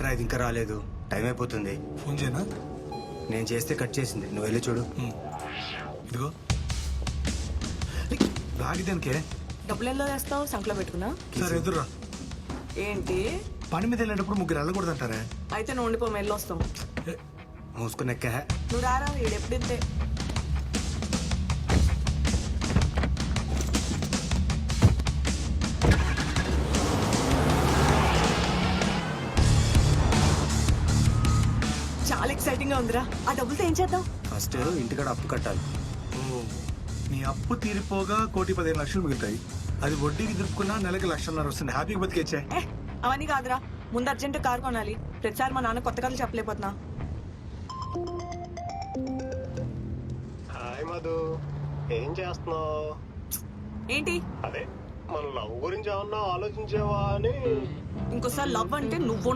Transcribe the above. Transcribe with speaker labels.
Speaker 1: ఏంట్రా ఇది ఇంకా రాలేదు? టైం అయిపోతుంది.
Speaker 2: ఫోన్ చేయనా?
Speaker 1: నేను చేస్తే కట్ చేసింది, నువ్వు వెళ్ళి చూడు.
Speaker 2: ఇదిగో బ్యాగ్ దానికే.
Speaker 3: డబ్బులు ఎలా వేస్తావు? సంకలో పెట్టుకున్నా.
Speaker 2: సరే ఎదురురా.
Speaker 3: ఏంటి
Speaker 2: పని మీద వెళ్ళేటప్పుడు ముగ్గురు వెళ్ళకూడదు అంటారా?
Speaker 3: అయితే నువ్వు ఉండిపో, మెల్లి వస్తాం.
Speaker 1: మూసుకుని ఎక్క.
Speaker 3: నువ్వు రారా, ఈడెప్పుడింతే. చాలా ఎక్సైటింగ్ గా ఉందిరా. ఆ డబ్బులతో ఏం చేద్దాం?
Speaker 1: ఫస్ట్ ఇంటికాడ అప్పు కట్టాలి.
Speaker 2: నీ అప్పు తీరిపోగా 1,15,00,000 మిగులుతాయి. అది వడ్డీకి దిప్పుకున్నా నెలకి 1,00,000 వస్తుంది. హ్యాపీగా బతికేచ్చే.
Speaker 3: అవన్నీ కాదురా, ముందు అర్జెంట్ కారు కొనాలి. ప్రతిసారి మా నాన్న కొత్త కథలు చెప్పలేకపోతున్నా.
Speaker 4: హాయ్ మధు, ఏం చేస్తున్నావు?
Speaker 3: ఏంటి
Speaker 4: అదే మన లవ్ గురించి ఏమన్నా ఆలోచించావా అని.
Speaker 3: ఇంకోసారి లవ్ అంటే నువ్వు